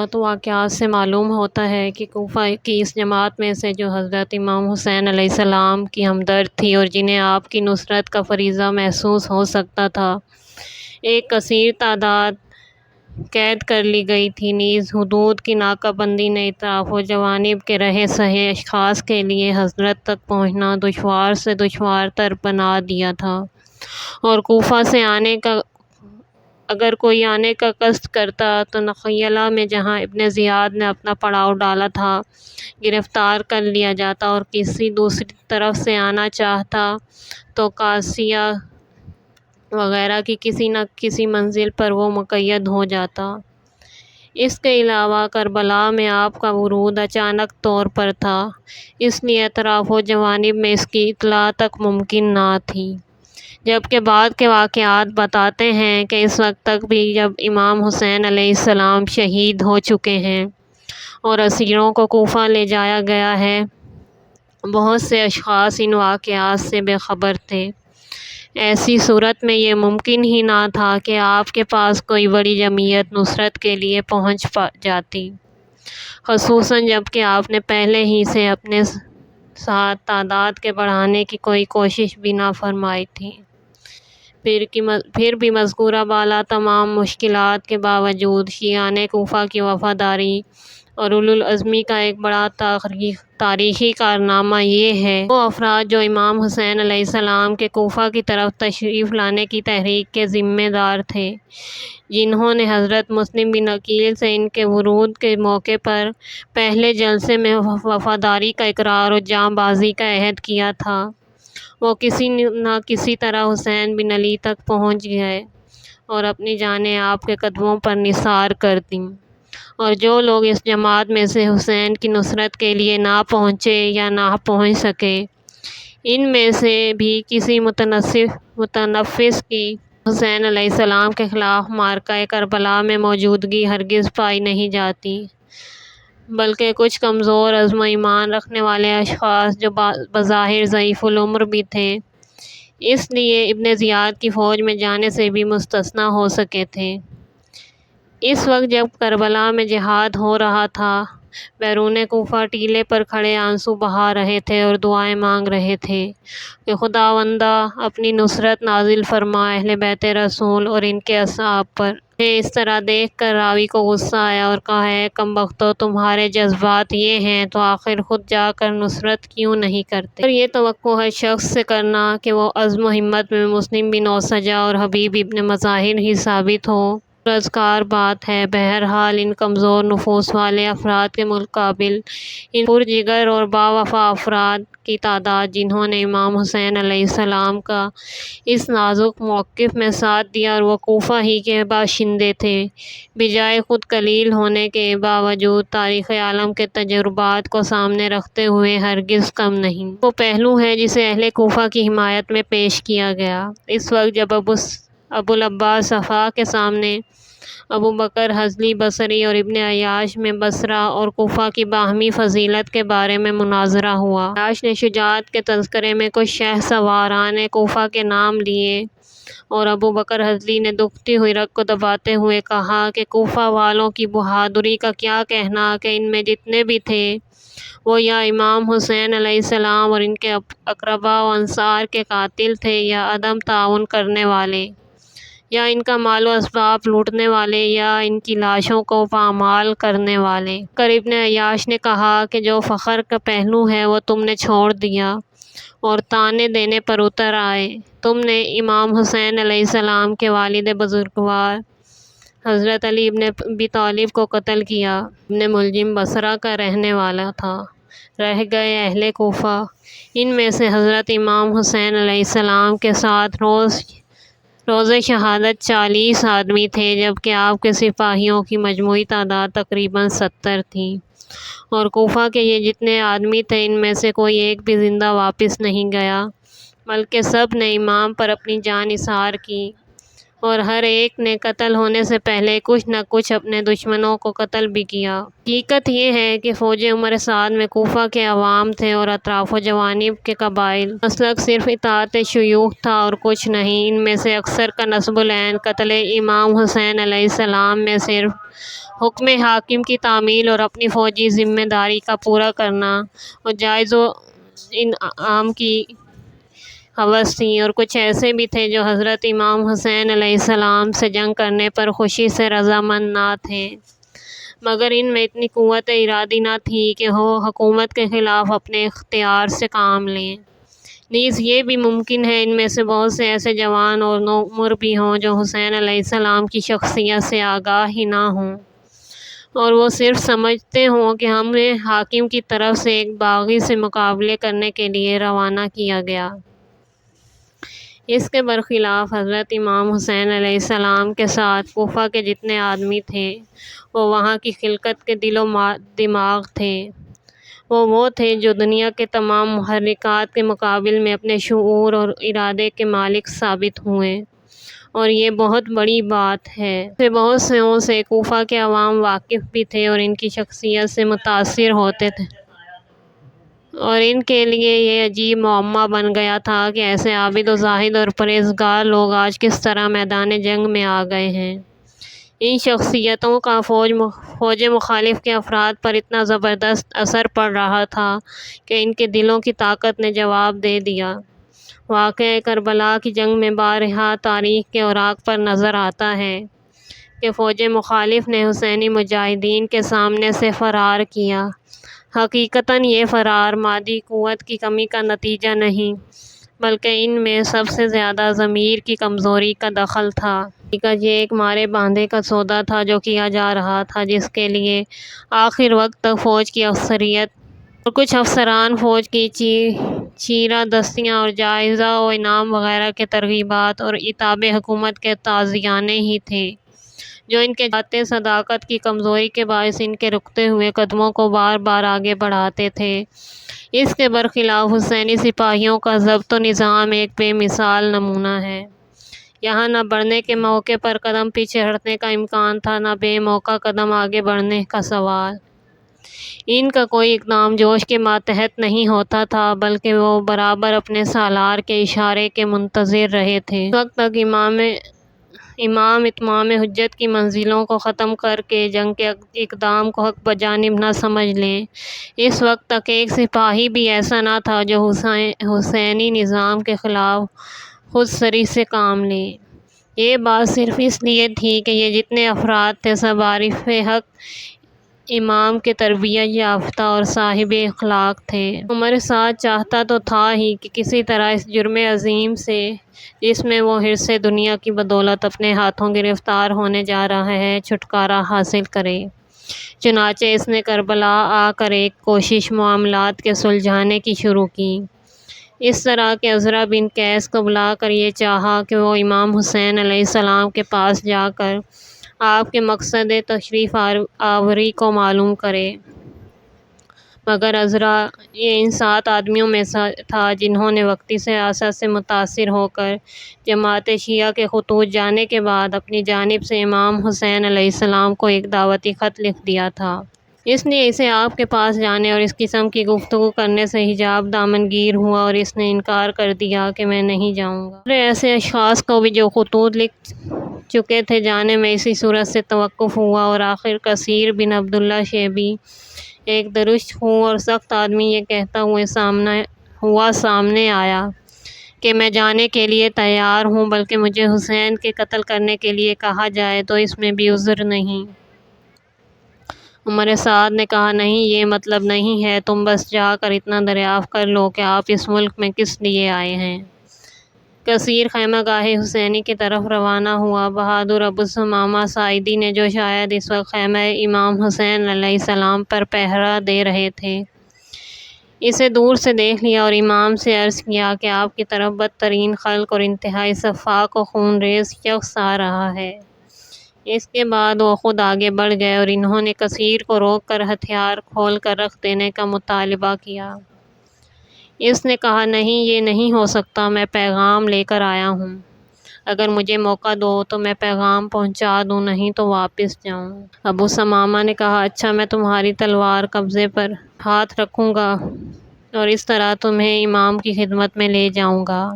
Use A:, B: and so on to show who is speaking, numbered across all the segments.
A: تو واقعات سے معلوم ہوتا ہے کہ کوفہ کی اس جماعت میں سے جو حضرت امام حسین علیہ السلام کی ہمدرد تھی اور جنہیں آپ کی نصرت کا فریضہ محسوس ہو سکتا تھا، ایک کثیر تعداد قید کر لی گئی تھی۔ نیز حدود کی ناکہ بندی نے اطراف و جوانب کے رہے سہے اشخاص کے لیے حضرت تک پہنچنا دشوار سے دشوار تر بنا دیا تھا، اور کوفہ سے اگر کوئی آنے کا قصد کرتا تو نخیلہ میں، جہاں ابن زیاد نے اپنا پڑاؤ ڈالا تھا، گرفتار کر لیا جاتا، اور کسی دوسری طرف سے آنا چاہتا تو قادسیہ وغیرہ کی کسی نہ کسی منزل پر وہ مقید ہو جاتا۔ اس کے علاوہ کربلا میں آپ کا ورود اچانک طور پر تھا، اس لیے اطراف و جوانب میں اس کی اطلاع تک ممکن نہ تھی، جبکہ بعد کے واقعات بتاتے ہیں کہ اس وقت تک بھی جب امام حسین علیہ السلام شہید ہو چکے ہیں اور اسیروں کو کوفہ لے جایا گیا ہے، بہت سے اشخاص ان واقعات سے بے خبر تھے۔ ایسی صورت میں یہ ممکن ہی نہ تھا کہ آپ کے پاس کوئی بڑی جمعیت نصرت کے لیے پہنچ جاتی، خصوصاً جب کہ آپ نے پہلے ہی سے اپنے ساتھ تعداد کے بڑھانے کی کوئی کوشش بھی نہ فرمائی تھی۔ پھر بھی مذکورہ بالا تمام مشکلات کے باوجود شیعان کوفہ کی وفاداری اور اولو العزمی کا ایک بڑا تاریخی کارنامہ یہ ہے کہ وہ افراد جو امام حسین علیہ السلام کے کوفہ کی طرف تشریف لانے کی تحریک کے ذمہ دار تھے، جنہوں نے حضرت مسلم بن عقیل سے ان کے ورود کے موقع پر پہلے جلسے میں وفاداری کا اقرار اور جاں بازی کا عہد کیا تھا، وہ کسی نہ کسی طرح حسین بن علی تک پہنچ گئے اور اپنی جانیں آپ کے قدموں پر نثار کر دیں، اور جو لوگ اس جماعت میں سے حسین کی نصرت کے لیے نہ پہنچے یا نہ پہنچ سکے، ان میں سے بھی کسی متنفس کی حسین علیہ السلام کے خلاف معرکہ کربلا میں موجودگی ہرگز پائی نہیں جاتی، بلکہ کچھ کمزور عزم و ایمان رکھنے والے اشخاص جو بظاہر ضعیف العمر بھی تھے، اس لیے ابن زیاد کی فوج میں جانے سے بھی مستثنیٰ ہو سکے تھے۔ اس وقت جب کربلا میں جہاد ہو رہا تھا، بیرون کوفہ ٹیلے پر کھڑے آنسو بہا رہے تھے اور دعائیں مانگ رہے تھے کہ خداوندہ اپنی نصرت نازل فرما اہل بیت رسول اور ان کے اصحاب پر۔ انہیں اس طرح دیکھ کر راوی کو غصہ آیا اور کہا، اے کم بختو، تمہارے جذبات یہ ہیں تو آخر خود جا کر نصرت کیوں نہیں کرتے؟ اور یہ توقع ہر شخص سے کرنا کہ وہ عزم و ہمت میں مسلم بن اوسجہ اور حبیب ابن مظاہر ہی ثابت ہو، پرہیزگار بات ہے۔ بہرحال ان کمزور نفوس والے افراد کے مقابل ان پرجگر اور باوفا افراد کی تعداد، جنہوں نے امام حسین علیہ السلام کا اس نازک موقف میں ساتھ دیا اور وہ کوفہ ہی کے باشندے تھے، بجائے خود قلیل ہونے کے باوجود تاریخ عالم کے تجربات کو سامنے رکھتے ہوئے ہرگز کم نہیں۔ وہ پہلو ہے جسے اہل کوفہ کی حمایت میں پیش کیا گیا۔ اس وقت جب ابو العباس صفا کے سامنے ابو بکر حضلی بصری اور ابن عیاش میں بصرہ اور کوفہ کی باہمی فضیلت کے بارے میں مناظرہ ہوا، عیاش نے شجاعت کے تذکرے میں کچھ شہسواران کوفہ کے نام لیے اور ابو بکر حضلی نے دکھتی ہوئی رگ کو دباتے ہوئے کہا کہ کوفہ والوں کی بہادری کا کیا کہنا کہ ان میں جتنے بھی تھے وہ یا امام حسین علیہ السلام اور ان کے اقرباء و انصار کے قاتل تھے، یا عدم تعاون کرنے والے، یا ان کا مال و اسباب لوٹنے والے، یا ان کی لاشوں کو پامال کرنے والے۔ ابن عیاش نے کہا کہ جو فخر کا پہلو ہے وہ تم نے چھوڑ دیا اور طعنے دینے پر اتر آئے۔ تم نے امام حسین علیہ السلام کے والد بزرگوار حضرت علی ابن ابی طالب کو قتل کیا۔ ابن ملجم بصرہ کا رہنے والا تھا۔ رہ گئے اہل کوفہ، ان میں سے حضرت امام حسین علیہ السلام کے ساتھ روز شہادت 40 آدمی تھے، جبکہ آپ کے سپاہیوں کی مجموعی تعداد تقریباً 70 تھی، اور کوفہ کے یہ جتنے آدمی تھے ان میں سے کوئی ایک بھی زندہ واپس نہیں گیا، بلکہ سب نے امام پر اپنی جان نثار کی اور ہر ایک نے قتل ہونے سے پہلے کچھ نہ کچھ اپنے دشمنوں کو قتل بھی کیا۔ حقیقت یہ ہے کہ فوج عمر سعد میں کوفہ کے عوام تھے اور اطراف و جوانب کے قبائل۔ مسلک صرف اطاعت شیوخ تھا اور کچھ نہیں۔ ان میں سے اکثر کا نصب العین قتل امام حسین علیہ السلام میں صرف حکم حاکم کی تعمیل اور اپنی فوجی ذمہ داری کا پورا کرنا اور جائز و انعام کی ہوس تھی، اور کچھ ایسے بھی تھے جو حضرت امام حسین علیہ السلام سے جنگ کرنے پر خوشی سے رضامند نہ تھے، مگر ان میں اتنی قوت ارادی نہ تھی کہ وہ حکومت کے خلاف اپنے اختیار سے کام لیں۔ نیز یہ بھی ممکن ہے ان میں سے بہت سے ایسے جوان اور نوعمر بھی ہوں جو حسین علیہ السلام کی شخصیت سے آگاہ ہی نہ ہوں، اور وہ صرف سمجھتے ہوں کہ ہمیں حاکم کی طرف سے ایک باغی سے مقابلے کرنے کے لیے روانہ کیا گیا۔ اس کے برخلاف حضرت امام حسین علیہ السلام کے ساتھ کوفہ کے جتنے آدمی تھے وہ وہاں کی خلقت کے دل و دماغ تھے۔ وہ تھے جو دنیا کے تمام محرکات کے مقابل میں اپنے شعور اور ارادے کے مالک ثابت ہوئے، اور یہ بہت بڑی بات ہے۔ بہت سے کوفہ کے عوام واقف بھی تھے اور ان کی شخصیت سے متاثر ہوتے تھے، اور ان کے لیے یہ عجیب معمہ بن گیا تھا کہ ایسے عابد و زاہد اور پرہیزگار لوگ آج کس طرح میدان جنگ میں آ گئے ہیں۔ ان شخصیتوں کا فوج مخالف کے افراد پر اتنا زبردست اثر پڑ رہا تھا کہ ان کے دلوں کی طاقت نے جواب دے دیا۔ واقعہ کربلا کی جنگ میں بارہا تاریخ کے اوراق پر نظر آتا ہے کہ فوج مخالف نے حسینی مجاہدین کے سامنے سے فرار کیا۔ حقیقتاً یہ فرار مادی قوت کی کمی کا نتیجہ نہیں، بلکہ ان میں سب سے زیادہ ضمیر کی کمزوری کا دخل تھا۔ حقیقت یہ ایک مارے باندھے کا سودا تھا جو کیا جا رہا تھا، جس کے لیے آخر وقت تک فوج کی اکثریت اور کچھ افسران فوج کی چیرہ دستیاں اور جائزہ و انعام وغیرہ کے ترغیبات اور عتاب حکومت کے تازیانے ہی تھے، جو ان کے ذات صداقت کی کمزوری کے باعث ان کے رکتے ہوئے قدموں کو بار بار آگے بڑھاتے تھے۔ اس کے برخلاف حسینی سپاہیوں کا ضبط و نظام ایک بے مثال نمونہ ہے۔ یہاں نہ بڑھنے کے موقع پر قدم پیچھے ہٹنے کا امکان تھا، نہ بے موقع قدم آگے بڑھنے کا سوال۔ ان کا کوئی اقدام جوش کے ماتحت نہیں ہوتا تھا، بلکہ وہ برابر اپنے سالار کے اشارے کے منتظر رہے تھے۔ اس وقت تک امام اتمام حجت کی منزلوں کو ختم کر کے جنگ کے اقدام کو حق بجانب نہ سمجھ لیں، اس وقت تک ایک سپاہی بھی ایسا نہ تھا جو حسینی نظام کے خلاف خود سری سے کام لے۔ یہ بات صرف اس لیے تھی کہ یہ جتنے افراد تھے سب عارف حق امام کے تربیت یافتہ اور صاحب اخلاق تھے۔ عمر سعد چاہتا تو تھا ہی کہ کسی طرح اس جرم عظیم سے، جس میں وہ حرص دنیا کی بدولت اپنے ہاتھوں گرفتار ہونے جا رہا ہے، چھٹکارا حاصل کرے۔ چنانچہ اس نے کربلا آ کر ایک کوشش معاملات کے سلجھانے کی شروع کی۔ اس طرح کہ عزرا بن قیس کو بلا کر یہ چاہا کہ وہ امام حسین علیہ السلام کے پاس جا کر آپ کے مقصد تشریف آوری کو معلوم کرے، مگر عزرا یہ ان 7 آدمیوں میں تھا جنہوں نے وقتی سیاست سے متاثر ہو کر جماعت شیعہ کے خطوط جانے کے بعد اپنی جانب سے امام حسین علیہ السلام کو ایک دعوتی خط لکھ دیا تھا۔ اس لیے اسے آپ کے پاس جانے اور اس قسم کی گفتگو کرنے سے حجاب دامنگیر ہوا، اور اس نے انکار کر دیا کہ میں نہیں جاؤں گا۔ ایسے اشخاص کو بھی جو خطوط لکھ چکے تھے جانے میں اسی صورت سے توقف ہوا، اور آخر کثیر بن عبداللہ شیبی، ایک درشت خو اور سخت آدمی، یہ کہتا ہوا سامنے آیا کہ میں جانے کے لیے تیار ہوں، بلکہ مجھے حسین کے قتل کرنے کے لیے کہا جائے تو اس میں بھی عذر نہیں۔ عمر سعد نے کہا، نہیں، یہ مطلب نہیں ہے، تم بس جا کر اتنا دریافت کر لو کہ آپ اس ملک میں کس لیے آئے ہیں۔ کثیر خیمہ گاہ حسینی کی طرف روانہ ہوا۔ بہادر ابو ثمامہ ساعدی نے، جو شاید اس وقت خیمہ امام حسین علیہ السلام پر پہرہ دے رہے تھے، اسے دور سے دیکھ لیا اور امام سے عرض کیا کہ آپ کی طرف بدترین خلق اور انتہائی سفاک و خونریز شخص آ رہا ہے۔ اس کے بعد وہ خود آگے بڑھ گئے اور انہوں نے کثیر کو روک کر ہتھیار کھول کر رکھ دینے کا مطالبہ کیا۔ اس نے کہا، نہیں، یہ نہیں ہو سکتا، میں پیغام لے کر آیا ہوں۔ اگر مجھے موقع دو تو میں پیغام پہنچا دوں، نہیں تو واپس جاؤں۔ ابو ثمامہ نے کہا، اچھا، میں تمہاری تلوار قبضے پر ہاتھ رکھوں گا اور اس طرح تمہیں امام کی خدمت میں لے جاؤں گا۔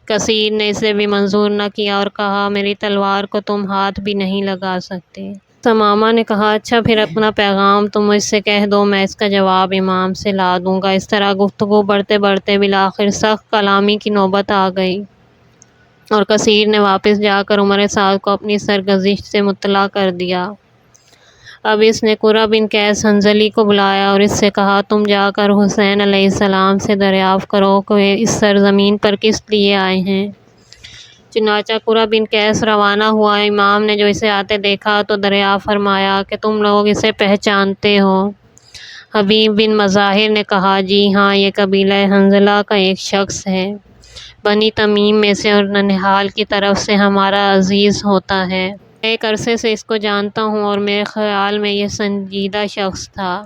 A: کثیر نے اسے بھی منظور نہ کیا اور کہا، میری تلوار کو تم ہاتھ بھی نہیں لگا سکتے۔ ثمامہ نے کہا، اچھا، پھر اپنا پیغام تم مجھ سے کہہ دو، میں اس کا جواب امام سے لا دوں گا۔ اس طرح گفتگو بڑھتے بڑھتے بالآخر سخت کلامی کی نوبت آ گئی اور کثیر نے واپس جا کر عمر سعد کو اپنی سرگزشت سے مطلع کر دیا۔ اب اس نے قرہ بن قیس حنظلی کو بلایا اور اس سے کہا، تم جا کر حسین علیہ السلام سے دریافت کرو کہ وہ اس سرزمین پر کس لیے آئے ہیں۔ چنانچہ قرہ بن قیس روانہ ہوا۔ امام نے جو اسے آتے دیکھا تو دریافت فرمایا کہ تم لوگ اسے پہچانتے ہو؟ حبیب بن مظاہر نے کہا، جی ہاں، یہ قبیلہ حنظلہ کا ایک شخص ہے، بنی تمیم میں سے اور ننہال کی طرف سے ہمارا عزیز ہوتا ہے۔ میں ایک عرصے سے اس کو جانتا ہوں اور میرے خیال میں یہ سنجیدہ شخص تھا۔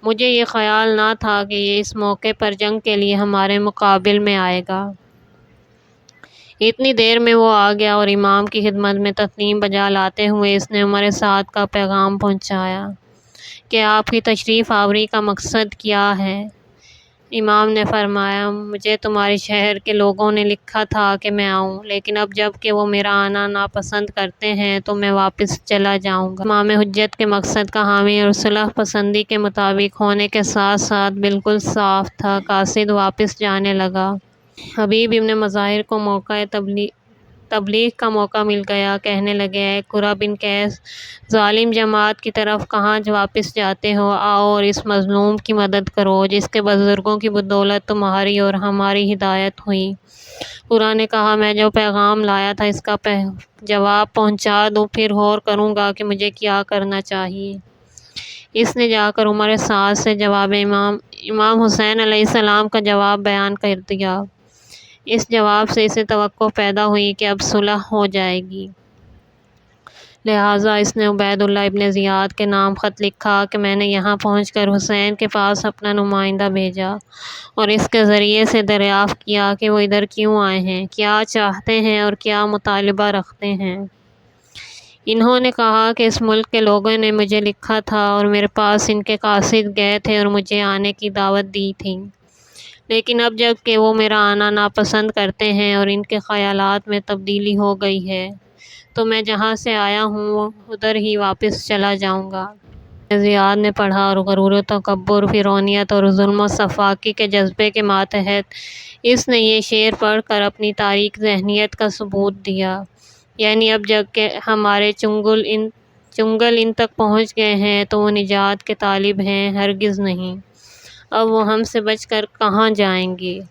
A: مجھے یہ خیال نہ تھا کہ یہ اس موقع پر جنگ کے لیے ہمارے مقابل میں آئے گا۔ اتنی دیر میں وہ آ گیا اور امام کی خدمت میں تسلیم بجا لاتے ہوئے اس نے عمر سعد کا پیغام پہنچایا کہ آپ کی تشریف آوری کا مقصد کیا ہے۔ امام نے فرمایا، مجھے تمہارے شہر کے لوگوں نے لکھا تھا کہ میں آؤں، لیکن اب جب کہ وہ میرا آنا ناپسند کرتے ہیں تو میں واپس چلا جاؤں گا۔ امام حجت کے مقصد کا حامی اور صلح پسندی کے مطابق ہونے کے ساتھ ساتھ بالکل صاف تھا۔ قاصد واپس جانے لگا۔ حبیب ابن مظاہر کو موقع تبلیغ کا موقع مل گیا۔ کہنے لگے، اے قرہ بن قیس، ظالم جماعت کی طرف کہاں واپس جاتے ہو؟ آؤ اور اس مظلوم کی مدد کرو جس کے بزرگوں کی بدولت تمہاری اور ہماری ہدایت ہوئی۔ قرہ نے کہا، میں جو پیغام لایا تھا اس کا جواب پہنچا دوں، پھر غور کروں گا کہ مجھے کیا کرنا چاہیے۔ اس نے جا کر عمر سعد سے جواب امام حسین علیہ السلام کا جواب بیان کر دیا۔ اس جواب سے اسے توقع پیدا ہوئی کہ اب صلح ہو جائے گی، لہٰذا اس نے عبید اللہ ابن زیاد کے نام خط لکھا کہ میں نے یہاں پہنچ کر حسین کے پاس اپنا نمائندہ بھیجا اور اس کے ذریعے سے دریافت کیا کہ وہ ادھر کیوں آئے ہیں، کیا چاہتے ہیں اور کیا مطالبہ رکھتے ہیں۔ انہوں نے کہا کہ اس ملک کے لوگوں نے مجھے لکھا تھا اور میرے پاس ان کے قاصد گئے تھے اور مجھے آنے کی دعوت دی تھی، لیکن اب جب کہ وہ میرا آنا ناپسند کرتے ہیں اور ان کے خیالات میں تبدیلی ہو گئی ہے تو میں جہاں سے آیا ہوں ادھر ہی واپس چلا جاؤں گا۔ زیاد نے پڑھا اور غرور و تکبر، فرعونیت اور ظلم و سفاکی کے جذبے کے ماتحت اس نے یہ شعر پڑھ کر اپنی تاریک ذہنیت کا ثبوت دیا، یعنی اب جب کہ ہمارے چنگل ان تک پہنچ گئے ہیں تو وہ نجات کے طالب ہیں، ہرگز نہیں، اب وہ ہم سے بچ کر کہاں جائیں گے۔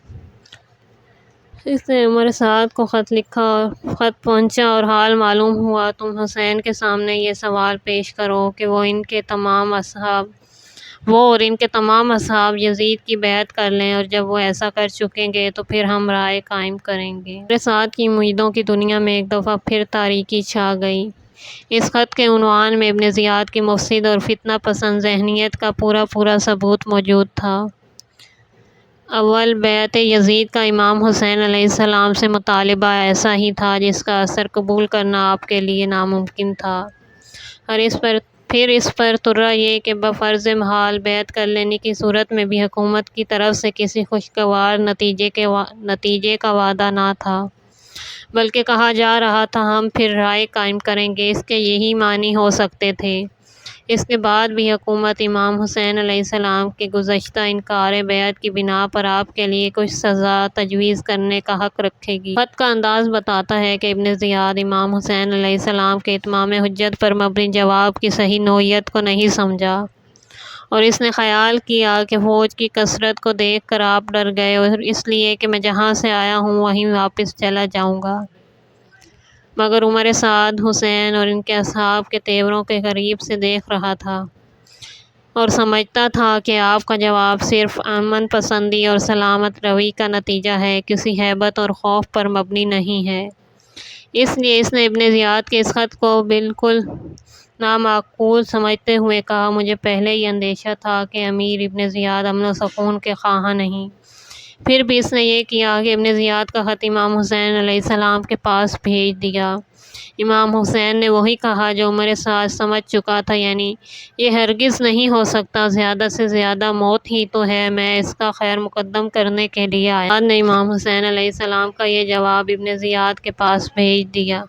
A: اس نے عمر سعد کو خط لکھا، خط پہنچا اور حال معلوم ہوا۔ تم حسین کے سامنے یہ سوال پیش کرو کہ وہ اور ان کے تمام اصحاب یزید کی بیعت کر لیں، اور جب وہ ایسا کر چکیں گے تو پھر ہم رائے قائم کریں گے۔ عمر سعد کی امیدوں کی دنیا میں ایک دفعہ پھر تاریکی چھا گئی۔ اس خط کے عنوان میں ابن زیاد کی مفسد اور فتنہ پسند ذہنیت کا پورا ثبوت موجود تھا۔ اول، بیعت یزید کا امام حسین علیہ السلام سے مطالبہ ایسا ہی تھا جس کا اثر قبول کرنا آپ کے لیے ناممکن تھا، اور پھر اس پر ترا یہ کہ بفرض محال بیعت کر لینے کی صورت میں بھی حکومت کی طرف سے کسی خوشگوار نتیجے کا وعدہ نہ تھا، بلکہ کہا جا رہا تھا ہم پھر رائے قائم کریں گے۔ اس کے یہی معنی ہو سکتے تھے۔ اس کے بعد بھی حکومت امام حسین علیہ السلام کے گزشتہ انکار بیعت کی بنا پر آپ کے لیے کچھ سزا تجویز کرنے کا حق رکھے گی۔ خط کا انداز بتاتا ہے کہ ابن زیاد امام حسین علیہ السلام کے اتمام حجت پر مبنی جواب کی صحیح نوعیت کو نہیں سمجھا، اور اس نے خیال کیا کہ فوج کی کثرت کو دیکھ کر آپ ڈر گئے اور اس لیے کہ میں جہاں سے آیا ہوں وہیں واپس چلا جاؤں گا۔ مگر عمر سعد حسین اور ان کے اصحاب کے تیوروں کے قریب سے دیکھ رہا تھا اور سمجھتا تھا کہ آپ کا جواب صرف امن پسندی اور سلامت روی کا نتیجہ ہے، کسی ہیبت اور خوف پر مبنی نہیں ہے۔ اس لیے اس نے ابن زیاد کے اس خط کو بالکل نامعقول سمجھتے ہوئے کہا، مجھے پہلے ہی اندیشہ تھا کہ امیر ابن زیاد امن و سکون کے خواہاں نہیں، پھر بھی اس نے یہ کیا کہ ابن زیاد کا خط امام حسین علیہ السلام کے پاس بھیج دیا۔ امام حسین نے وہی کہا جو عمر سعد سمجھ چکا تھا، یعنی یہ ہرگز نہیں ہو سکتا، زیادہ سے زیادہ موت ہی تو ہے، میں اس کا خیر مقدم کرنے کے لیے آیا۔ بعد نے امام حسین علیہ السلام کا یہ جواب ابن زیاد کے پاس بھیج دیا۔